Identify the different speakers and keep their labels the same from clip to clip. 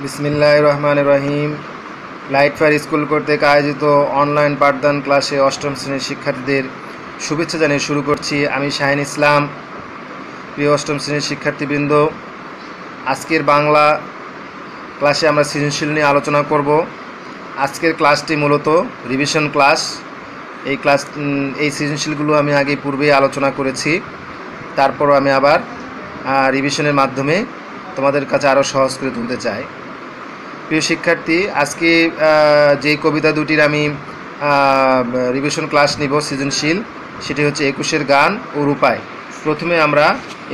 Speaker 1: বিসমিল্লাহির রহমানির রহিম। Light fire school কর্তৃক আয়োজিত অনলাইন পাঠদান ক্লাসে অষ্টম শ্রেণীর শিক্ষার্থীদের শুভেচ্ছা জানিয়ে শুরু করছি। আমি শাহিন ইসলাম। প্রিয় অষ্টম শ্রেণীর শিক্ষার্থীবৃন্দ, আজকের বাংলা ক্লাসে আমরা সৃজনশীল নিয়ে আলোচনা করব। আজকের ক্লাসটি মূলত রিভিশন ক্লাস। এই সৃজনশীলগুলো আমি আগে পূর্বেই আলোচনা করেছি, তারপরও আমি আবার রিভিশনের মাধ্যমে তোমাদের কাছে আরও সহজ করে তুলতে চাই। প্রিয় শিক্ষার্থী, আজকে যেই কবিতা দুটির আমি রিভিশন ক্লাস নিব সৃজনশীল, সেটি হচ্ছে একুশের গান ও রূপায়। প্রথমে আমরা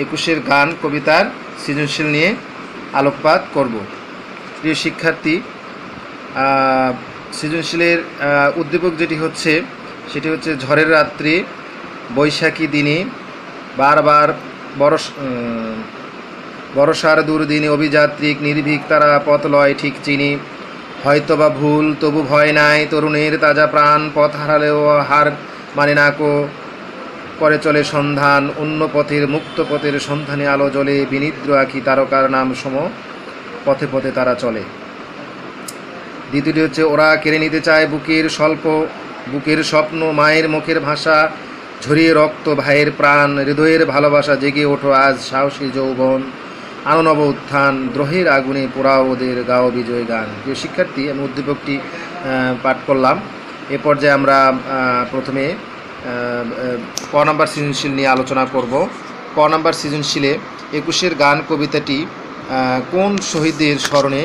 Speaker 1: একুশের গান কবিতার সৃজনশীল নিয়ে আলোকপাত করব। প্রিয় শিক্ষার্থী, সৃজনশীলের উদ্দীপক সেটি হচ্ছে ঝড়ের রাত্রি, বৈশাখী দিনে, বারবার বরষার দুর্দিনে, অভিযাত্রিক নির্ভীক তারা পথ লয় ঠিক চিনি, হয়তোবা ভুল তবু ভয় নাই, তরুণের তাজা প্রাণ পথ হারালেও হার মানে না কো, করে চলে সন্ধান অন্য পথের, মুক্ত পথের সন্ধানে আলো জ্বলে, বিনিদ্র আঁখি তারকার নাম সম, পথে পথে তারা চলে। দ্বিতীয়টি হচ্ছে ওরা কেড়ে নিতে চায় বুকের স্বপ্ন, মায়ের মুখের ভাষা, ঝরিয়ে রক্ত ভাইয়ের প্রাণ, হৃদয়ের ভালোবাসা, জেগে ওঠো আজ সাহসী যৌবন, আনো নব উত্থান, দ্রোহের আগুনে পোড়াও ওদের, গাও বিজয় গান। প্রিয় শিক্ষার্থী, আমি উদ্দীপকটি পাঠ করলাম। এ পর্যায়ে আমরা প্রথমে ক নম্বর সৃজনশীল নিয়ে আলোচনা করব। ক নম্বর সৃজনশীলে একুশের গান কবিতাটি কোন শহীদদের স্মরণে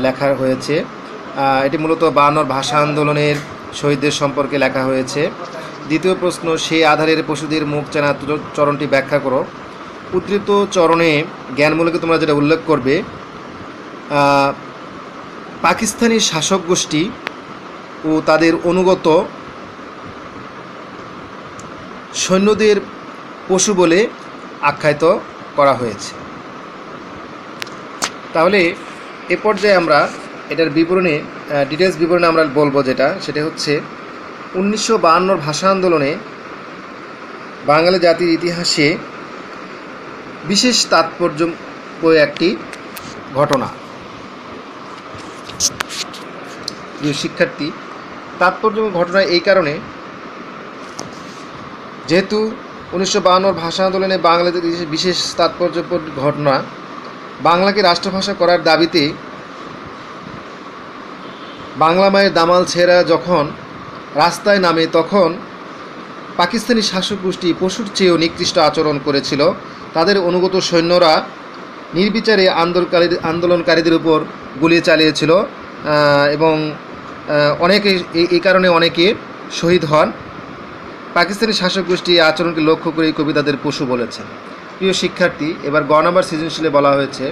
Speaker 1: লেখা হয়েছে? এটি মূলত 52 ভাষা আন্দোলনের শহীদদের সম্পর্কে লেখা হয়েছে। দ্বিতীয় প্রশ্ন, সেই আধারের পশুদের মুখ চেনা চরণটি ব্যাখ্যা করো। উদ্ধৃত চরণে জ্ঞানমূলকে তোমরা যেটা উল্লেখ করবে, পাকিস্তানি শাসক গোষ্ঠী ও তাদের অনুগত সৈন্যদের পশু বলে আখ্যায়িত করা হয়েছে। তাহলে এ পর্যায়ে আমরা এটার বিবরণে ডিটেলস বিবরণে আমরা বলবো, সেটা হচ্ছে 1952 ভাষা আন্দোলনে বাঙালি জাতির ইতিহাসে বিশেষ তাৎপর্যময় একটি ঘটনা। প্রিয় শিক্ষার্থী, তাৎপর্যময় ঘটনা এই কারণে, যেহেতু 1952 ভাষা আন্দোলনে বাংলাদেশ বিশেষ তাৎপর্যপূর্ণ ঘটনা, বাংলাকে রাষ্ট্রভাষা করার দাবিতে বাংলা মায়ের দামাল ছেঁড়া যখন রাস্তায় নামে, তখন পাকিস্তানি শাসক গোষ্ঠী পশুর চেয়েও নিকৃষ্ট আচরণ করেছিল। তাদের অনুগত সৈন্যরা নির্বিচারে আন্দোলনকারীদের উপর গুলি চালিয়েছিল এবং এই কারণে অনেকে শহীদ হন। পাকিস্তানি শাসক গোষ্ঠী এই আচরণকে লক্ষ্য করে এই কবি তাদের পশু বলেছেন। প্রিয় শিক্ষার্থী, এবার গ নম্বর সৃজনশীলে বলা হয়েছে,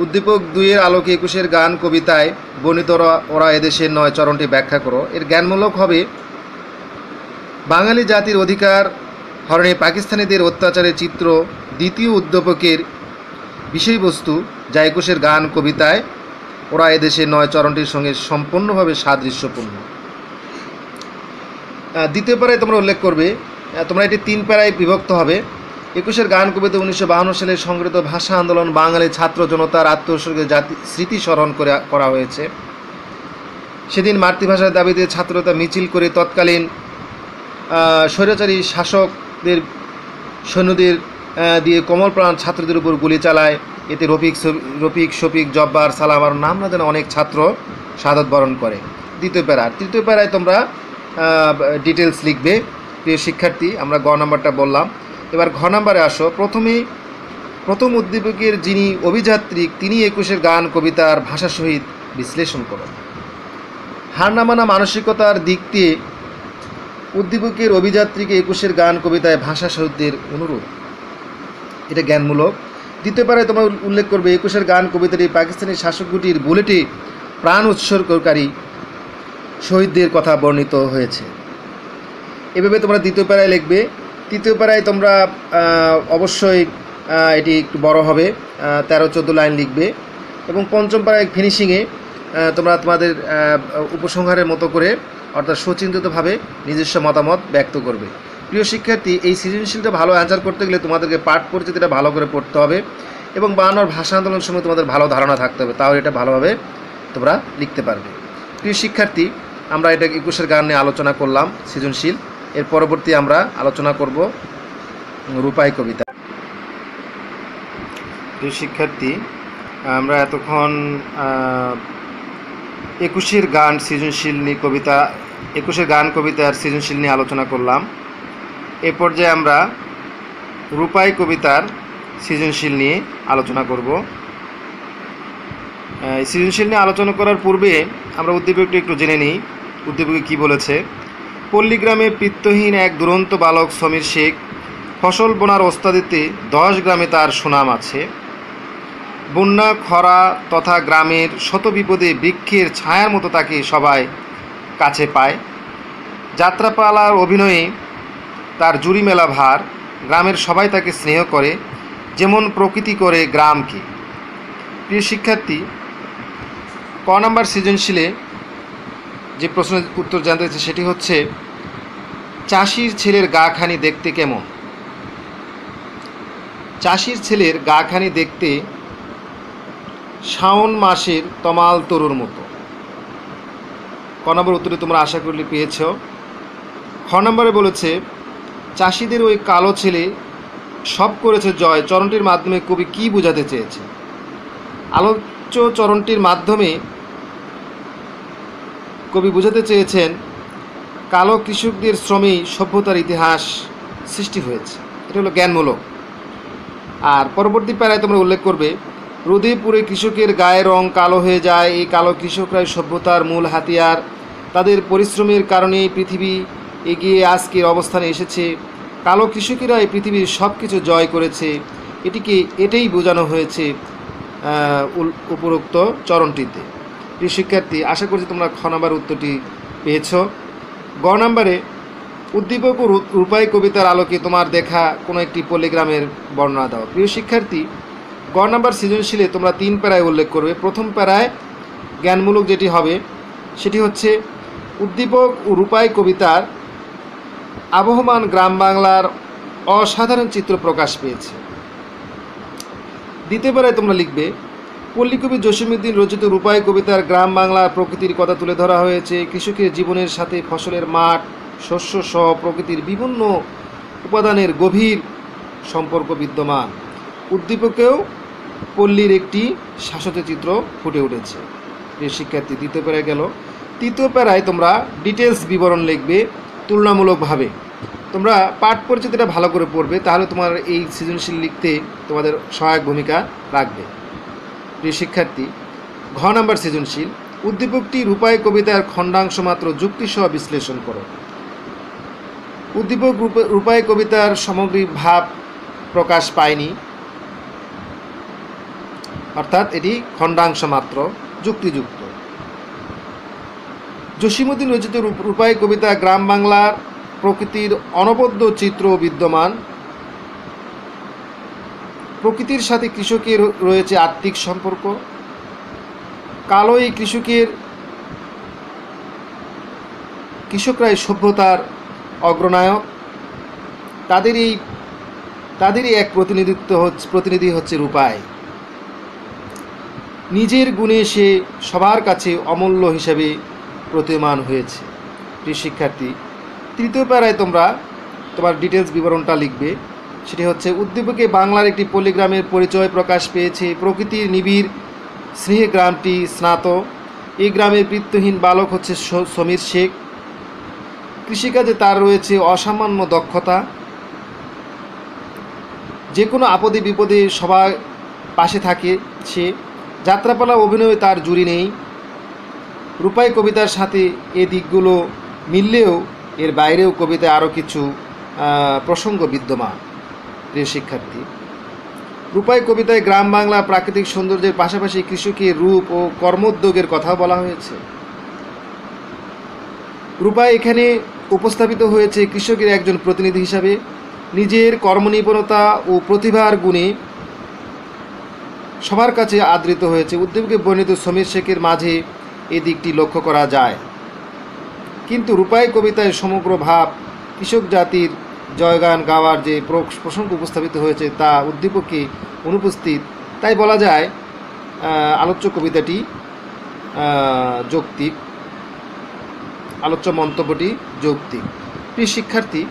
Speaker 1: উদ্দীপক 2-এর আলোকে একুশের গান কবিতায় বর্ণিত ওরা এদেশের নয় চরণটি ব্যাখ্যা করো। এর জ্ঞানমূলক হবে, বাঙালি জাতির অধিকার হরণে পাকিস্তানিদের অত্যাচারের চিত্র দ্বিতীয় উদ্দীপকের বিষয়বস্তু, যা একুশের গান কবিতায় ওরা এদেশের নয় চরণটির সঙ্গে সম্পূর্ণভাবে সাদৃশ্যপূর্ণ। দ্বিতীয় প্যারায় তোমরা উল্লেখ করবে, তোমরা এটি 3 প্যারায় বিভক্ত হবে। একুশের গান কবিতা 1952 সালে সংগৃহীত ভাষা আন্দোলন, বাঙালি ছাত্র জনতার আত্মোৎসর্গের স্মৃতি স্মরণ করা হয়েছে। সেদিন মাতৃভাষার দাবিতে ছাত্রতা মিছিল করে তৎকালীন স্বৈরাচারী শাসকদের সৈন্যদের দিয়ে কমলপ্রাণ ছাত্রদের উপর গুলি চালায়। এতে রফিক, শফিক, জব্বার, সালাম আর নাম না যেন অনেক ছাত্র শাহাদাত বরণ করে। দ্বিতীয় প্যারা। তৃতীয় প্যারায় তোমরা ডিটেলস লিখবে। প্রিয় শিক্ষার্থী, আমরা গ নম্বরটা বললাম। এবার ঘ নম্বরে আসো। প্রথম উদ্দীপকের যিনি অভিযাত্রিক, তিনি একুশের গান কবিতার ভাষা সহিত বিশ্লেষণ করো। হার না মানা মানসিকতার দিক দিয়ে উদ্দীপকের অভিযাত্রীকে একুশের গান কবিতায় ভাষা সাহিত্যের অনুরূপ, এটা জ্ঞানমূলক। দ্বিতীয় পারায় তোমরা উল্লেখ করবে, একুশের গান কবিতাটি পাকিস্তানি শাসক গোষ্ঠীর বুলেটে প্রাণ উৎসর্গকারী শহীদদের কথা বর্ণিত হয়েছে। এভাবে তোমরা দ্বিতীয় পারায় লিখবে। তৃতীয় পারায় তোমরা অবশ্যই এটি একটু বড় হবে, 13-14 লাইন লিখবে এবং পঞ্চম পারায় ফিনিশিংয়ে তোমরা তোমাদের উপসংহারের মতো করে, অর্থাৎ সুচিন্তিতভাবে নিজস্ব মতামত ব্যক্ত করবে। প্রিয় শিক্ষার্থী, এই সৃজনশীলটা ভালো অ্যান্সার করতে গেলে তোমাদেরকে পাঠ পরিচিতিটা ভালো করে পড়তে হবে এবং 52 ভাষা আন্দোলন সময় তোমাদের ভালো ধারণা থাকতে হবে, তাহলে এটা ভালোভাবে তোমরা লিখতে পারবে। প্রিয় শিক্ষার্থী, আমরা এটা 21-এর গান নিয়ে আলোচনা করলাম সৃজনশীল। এর পরবর্তী আমরা আলোচনা করব রূপাই কবিতা। প্রিয় শিক্ষার্থী, আমরা এতক্ষণ 21-এর গান সৃজনশীল নিয়ে কবিতা 21-এর গান কবিতার সৃজনশীল নিয়ে আলোচনা করলাম। এ পর্যায়ে আমরা রূপাই কবিতার সৃজনশীল নিয়ে আলোচনা করব। সৃজনশীল নিয়ে আলোচনা করার পূর্বে আমরা উদ্দীপকটি একটু জেনে নিই। উদ্দীপকে কী বলেছে? পল্লীগ্রামে পিত্তহীন এক দুরন্ত বালক সমীর শেখ, ফসল বোনার ওস্তাদিতে 10 গ্রামে তার সুনাম আছে। বন্যা খরা তথা গ্রামের শত বিপদে বৃক্ষের ছায়ার মতো তাকে সবাই কাছে পায়। যাত্রাপালার অভিনয়ে তার জুড়ি মেলা ভার, গ্রামের সবাই তাকে স্নেহ করে যেমন প্রকৃতি করে গ্রামকে। প্রিয় শিক্ষার্থী, ক নম্বর সৃজনশীলে যে প্রশ্নের উত্তর জানতে চাইছে সেটি হচ্ছে, চাষির ছেলের গা খানি দেখতে কেমন? চাষির ছেলের গা খানি দেখতে শাওন মাসের তমাল তরুর মতো। ক নম্বর উত্তরে তোমরা আশা করলে পেয়েছ। খ নম্বরে বলেছে, চাষিদের ওই কালো ছেলে সব করেছে জয় চরণটির মাধ্যমে কবি কী বোঝাতে চেয়েছে? আলোচ্য চরণটির মাধ্যমে কবি বোঝাতে চেয়েছেন কালো কৃষকদের শ্রমেই সভ্যতার ইতিহাস সৃষ্টি হয়েছে। এটা হলো জ্ঞানমূলক। আর পরবর্তী প্যারায় তোমরা উল্লেখ করবে, রোদে পুড়ে কৃষকের গায়ের রং কালো হয়ে যায়, এই কালো কৃষকরাই সভ্যতার মূল হাতিয়ার, তাদের পরিশ্রমের কারণেই পৃথিবী এগিয়ে আজকের অবস্থানে এসেছে, কালো কৃষকেরা এই পৃথিবীর সব কিছু জয় করেছে। এটাই বোঝানো হয়েছে উপরোক্ত চরণটিতে। প্রিয় শিক্ষার্থী, আশা করছি তোমরা খ নম্বর উত্তরটি পেয়েছ। গ নম্বরে উদ্দীপক ও রূপাই কবিতার আলোকে তোমার দেখা কোনো একটি পল্লীগ্রামের বর্ণনা দাও। প্রিয় শিক্ষার্থী, গ নম্বর সৃজনশীলে তোমরা 3 প্যারায় উল্লেখ করবে। প্রথম প্যারায় জ্ঞানমূলক যেটি হবে সেটি হচ্ছে, উদ্দীপক ও রূপাই কবিতার আবহমান গ্রাম বাংলার অসাধারণ চিত্র প্রকাশ পেয়েছে। দ্বিতীয় প্যারায় তোমরা লিখবে, পল্লীকবি জসীমউদ্দীন রচিত রূপাই কবিতার গ্রাম বাংলার প্রকৃতির কথা তুলে ধরা হয়েছে। কৃষকের জীবনের সাথে ফসলের মাঠ, শস্য সহ প্রকৃতির বিভিন্ন উপাদানের গভীর সম্পর্ক বিদ্যমান। উদ্দীপকেও পল্লীর একটি শাশ্বত চিত্র ফুটে উঠেছে। প্রিয় শিক্ষার্থী, দ্বিতীয় প্যারায় গেল। তৃতীয় প্যারায় তোমরা ডিটেলস বিবরণ লিখবে তুলনামূলকভাবে। তোমরা পাঠ পরিচিতিটা ভালো করে পড়বে, তাহলে তোমার এই সৃজনশীল লিখতে তোমাদের সহায়ক ভূমিকা রাখবে। প্রিয় শিক্ষার্থী, ঘ নম্বর সৃজনশীল, উদ্দীপকটি রূপাই কবিতার খণ্ডাংশ মাত্র যুক্তিসহ বিশ্লেষণ করো। উদ্দীপক রূপাই কবিতার সামগ্রিক ভাব প্রকাশ পায়নি, অর্থাৎ এটি খণ্ডাংশ মাত্র, যুক্তিযুক্ত। জসীমউদ্দীন রচিত রূপাই কবিতা গ্রাম বাংলার প্রকৃতির অনবদ্য চিত্র বিদ্যমান। প্রকৃতির সাথে কৃষকের রয়েছে আত্মিক সম্পর্ক। কালো এই কৃষকরাই সভ্যতার অগ্রনায়ক। তাদেরই এক প্রতিনিধি হচ্ছে রূপাই। নিজের গুণে সে সবার কাছে অমূল্য হিসেবে প্রতীয়মান হয়েছে। প্রিয় শিক্ষার্থী, তৃতীয় প্যারায় তোমরা তোমার ডিটেলস বিবরণটা লিখবে। সেটি হচ্ছে, উদ্দীপকে বাংলার একটি পল্লীগ্রামের পরিচয় প্রকাশ পেয়েছে। প্রকৃতির নিবিড় স্নেহে গ্রামটি স্নাত। এই গ্রামের পিত্তহীন বালক হচ্ছে সমীর শেখ। কৃষিকাজে তার রয়েছে অসামান্য দক্ষতা। যে কোনো আপদে বিপদে সবার পাশে থাকে সে। যাত্রাপালা অভিনয়ে তার জুড়ি নেই। রূপাই কবিতার সাথে এ দিকগুলো মিললেও এর বাইরেও কবিতায় আরও কিছু প্রসঙ্গ বিদ্যমান। প্রিয় শিক্ষার্থী, রূপাই কবিতায় গ্রাম বাংলা প্রাকৃতিক সৌন্দর্যের পাশাপাশি কৃষকের রূপ ও কর্মোদ্যোগের কথাও বলা হয়েছে। রূপাই এখানে উপস্থাপিত হয়েছে কৃষকের একজন প্রতিনিধি হিসাবে। নিজের কর্মনিপুণতা ও প্রতিভার গুণে সবার কাছে আদৃত হয়েছে। উদ্দীপকে বর্ণিত সমীর শেখের মাঝে এই দিকটি লক্ষ্য করা যায়। কিন্তু রূপাই কবিতায় সমগ্র ভাব কৃষক জাতির জয়গান গাওয়ার যে প্রসঙ্গ উপস্থাপিত হয়েছে তা উদ্দীপকে অনুপস্থিত তাই বলা যায় আলোচ্য কবিতাটি যৌক্তিক, আলোচ্য মন্তব্যটি যৌক্তিক। প্রিয় শিক্ষার্থী,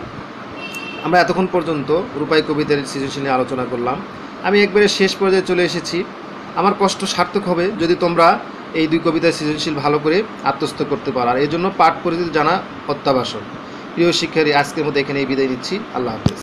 Speaker 1: আমরা এতক্ষণ পর্যন্ত রূপাই কবিতার সৃজনশীল নিয়ে আলোচনা করলাম। আমি একবারে শেষ পর্যায়ে চলে এসেছি। আমার কষ্ট সার্থক হবে যদি তোমরা এই দুই কবিতার সৃজনশীল ভালো করে আত্মস্থ করতে পারো, আর এই জন্য পাঠ পরিচিতি জানা অত্যাবশ্যক। প্রিয় শিক্ষার্থী, আজকের মতো এখানেই বিদায় নিচ্ছি। আল্লাহ হাফেজ।